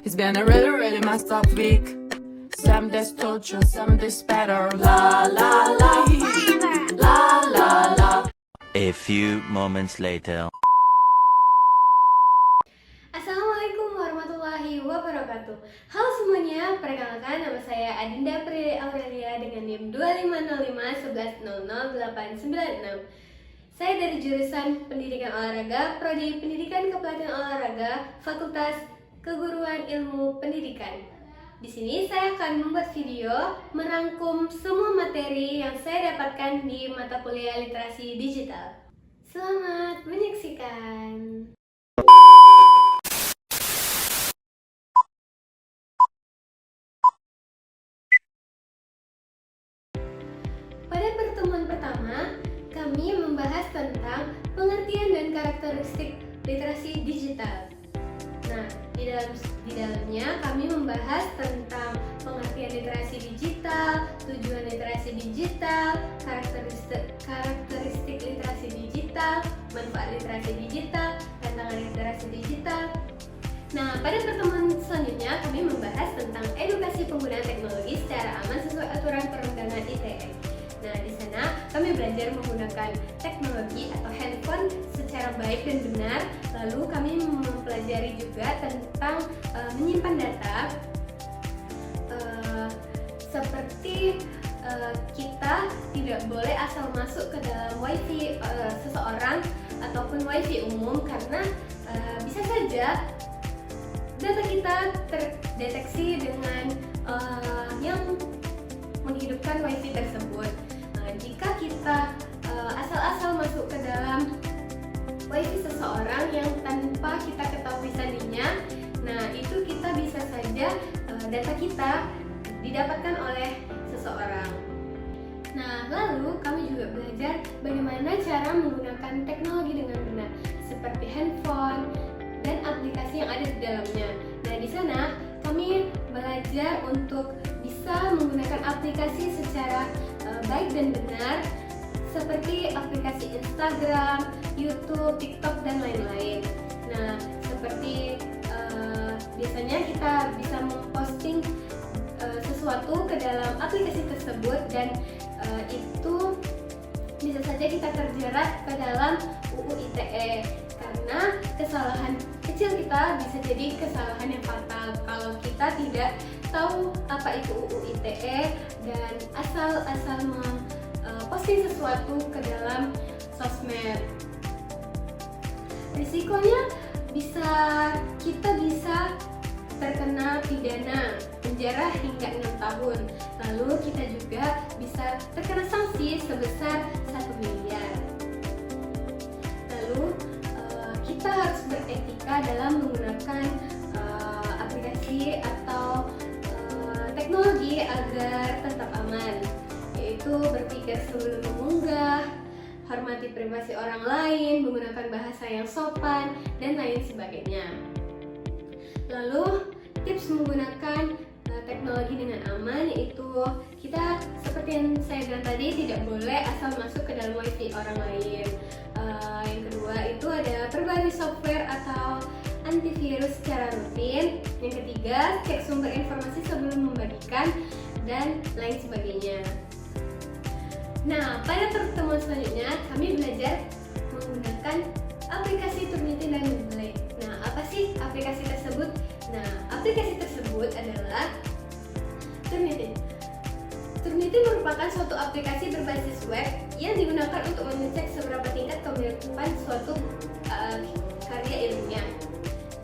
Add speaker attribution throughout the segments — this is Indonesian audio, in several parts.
Speaker 1: It's been a really, really messed up week. Some days torture, some days better. La la la, la la la.
Speaker 2: A few moments later.
Speaker 3: Assalamualaikum warahmatullahi wabarakatuh. Halo semuanya, perkenalkan nama saya Adinda Prilly Aurelia dengan NIM 250511000896. Saya dari jurusan Pendidikan Olahraga, Prodi Pendidikan Kepelatihan Olahraga, Fakultas Keguruan Ilmu Pendidikan. Di sini saya akan membuat video merangkum semua materi yang saya dapatkan di mata kuliah literasi digital. Selamat menyaksikan. Pada pertemuan pertama, kami membahas tentang pengertian dan karakteristik literasi digital. Nah, di dalamnya kami membahas tentang pengertian literasi digital, tujuan literasi digital, karakteristik literasi digital, manfaat literasi digital, tantangan literasi digital. Nah, pada pertemuan selanjutnya kami membahas tentang edukasi penggunaan teknologi secara aman sesuai aturan perundangan ITE. Nah, di sana kami belajar menggunakan teknologi atau handphone secara baik dan benar. Lalu kami mempelajari juga tentang menyimpan data, seperti kita tidak boleh asal masuk ke dalam wifi seseorang ataupun wifi umum, karena bisa saja data kita terdeteksi dengan yang menghidupkan wifi tersebut. Jika kita asal-asal masuk ke dalam wifi seseorang yang tanpa kita ketahui sandinya, nah itu kita bisa saja data kita didapatkan oleh seseorang. Nah, lalu kami juga belajar bagaimana cara menggunakan teknologi dengan benar, seperti handphone dan aplikasi yang ada di dalamnya. Nah, di sana kami belajar untuk bisa menggunakan aplikasi secara baik dan benar, seperti aplikasi Instagram, YouTube, TikTok, dan lain-lain. Nah, seperti biasanya kita bisa memposting sesuatu ke dalam aplikasi tersebut, dan itu bisa saja kita terjerat ke dalam UU ITE, karena kesalahan kecil kita bisa jadi kesalahan yang fatal kalau kita tidak tahu apa itu UU ITE dan asal-asal posting sesuatu ke dalam sosmed. Risikonya kita bisa terkena pidana penjara hingga 6 tahun. Lalu kita juga bisa terkena sanksi sebesar 1 miliar. Lalu kita harus beretika dalam menggunakan aplikasi atau teknologi agar tetap aman, yaitu berpikir sebelum mengunggah, hormati privasi orang lain, menggunakan bahasa yang sopan, dan lain sebagainya. Lalu tips menggunakan teknologi dengan aman, yaitu kita seperti yang saya bilang tadi, tidak boleh asal masuk ke dalam wifi orang lain. Yang kedua itu ada perbarui software atau antivirus secara rutin. Yang ketiga, cek sumber informasi sebelum membagikan, dan lain sebagainya. Nah, pada pertemuan selanjutnya kami belajar menggunakan aplikasi Turnitin dan Mendeley. Nah, apa sih aplikasi tersebut? Nah, aplikasi tersebut adalah Turnitin. Turnitin merupakan suatu aplikasi berbasis web yang digunakan untuk mengecek seberapa tingkat kemiripan suatu karya ilmiah.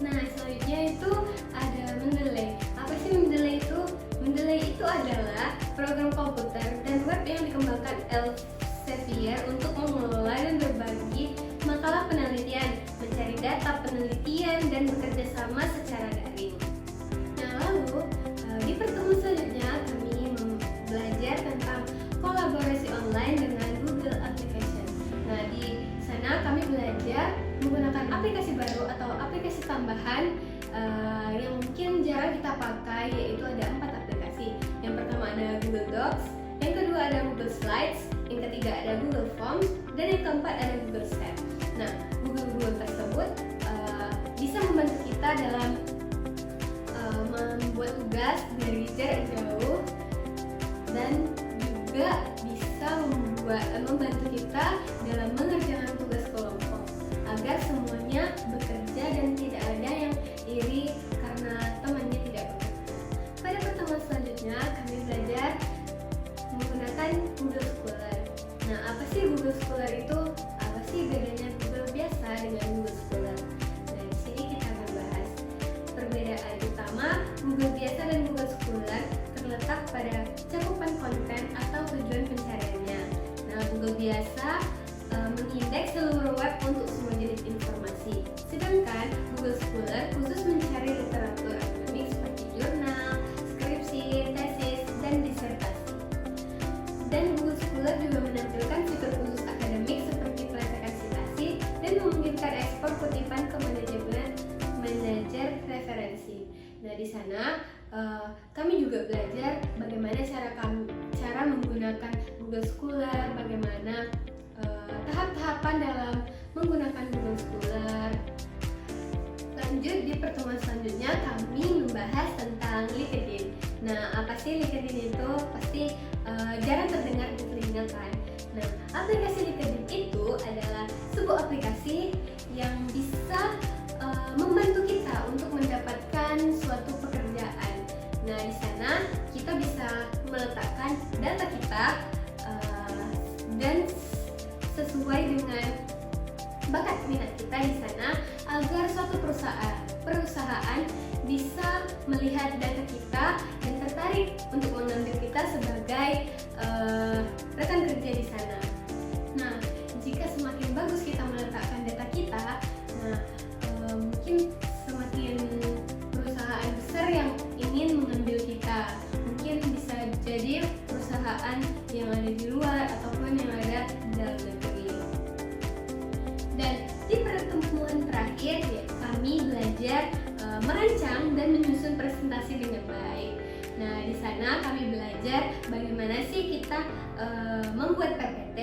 Speaker 3: Nah, selanjutnya itu ada Mendeley. Apa sih Mendeley itu? Mendeley itu adalah program komputer dan web yang dikembangkan Elsevier untuk mengelola dan berbagi makalah penelitian, mencari data penelitian, dan bekerja sama secara daring. Nah, lalu di pertemuan selanjutnya kami belajar tentang kolaborasi online dengan Google Application. Nah, di sana kami belajar menggunakan aplikasi baru atau aplikasi tambahan yang mungkin jarang kita pakai, yaitu ada 4 aplikasi. Yang pertama ada Google Docs, yang kedua ada Google Slides, yang ketiga ada Google Forms, dan yang keempat ada Google Sheets. Nah, Google tersebut bisa membantu kita dalam membuat tugas dari jarak jauh, dan juga bisa membantu kita dalam mengerjakan tugas kelompok agar semuanya bekerja dan tidak ada yang iri karena temannya tidak bekerja. Pada pertemuan selanjutnya kami belajar menggunakan Google Scholar. Nah, apa sih Google Scholar itu? Apa sih bedanya Google biasa dengan Google Scholar? Nah, di sini kita akan bahas perbedaan utama Google biasa dan Google Scholar terletak pada cakupan konten atau tujuan pencariannya. Nah, Google biasa mengindeks seluruh web untuk semua jenis informasi. Sedangkan Google Scholar khusus mencari literatur akademik seperti jurnal, skripsi, tesis, dan disertasi. Dan Google Scholar juga menampilkan fitur khusus akademik seperti pelacakan citasi dan memungkinkan ekspor kutipan ke manajer referensi. Nah, di sana kami juga belajar bagaimana cara menggunakan Google Scholar, bagaimana tahap-tahapan dalam menggunakan Google Scholar. Lanjut, di pertemuan selanjutnya kami membahas tentang LinkedIn. Nah, apa sih LinkedIn itu? Pasti jarang terdengar di telinga kan? Nah, aplikasi LinkedIn itu adalah sebuah aplikasi yang bisa membantu kita untuk mendapatkan suatu pekerjaan. Nah, di sana kita bisa meletakkan data kita dan sesuai dengan bakat minat kita di sana agar suatu perusahaan bisa melihat data kita dan tertarik untuk mengambil kita sebagai rekan kerja di sana. Nah, jika semakin bagus kita meletakkan data kita, nah mungkin semakin perusahaan besar yang ingin mengambil kita. Mungkin bisa jadi perusahaan yang ada di luar ataupun yang ada di dalam negeri. Dan di pertemuan terakhir kami belajar merancang dan menyusun presentasi dengan baik. Nah, di sana kami belajar bagaimana sih kita membuat PPT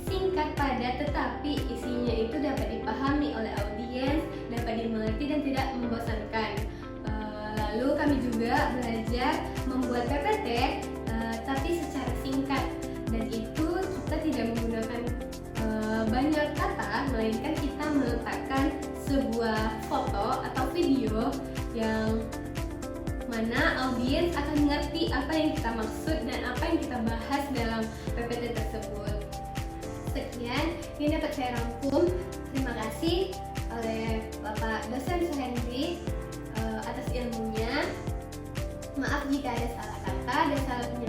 Speaker 3: singkat, padat, tetapi isinya itu dapat dipahami oleh audiens, dapat dimengerti dan tidak membosankan. Lalu kami juga belajar membuat PPT tapi secara singkat, dan itu kita tidak menggunakan banyak kata, melainkan kita meletakkan sebuah foto atau video yang mana audiens akan mengerti apa yang kita maksud dan apa yang kita bahas dalam PPT tersebut. Sekian yang dapat saya rangkum. Terima kasih oleh Bapak Dosen Suhendri atas ilmunya. Maaf jika ada salah kata dan salah penyampaian.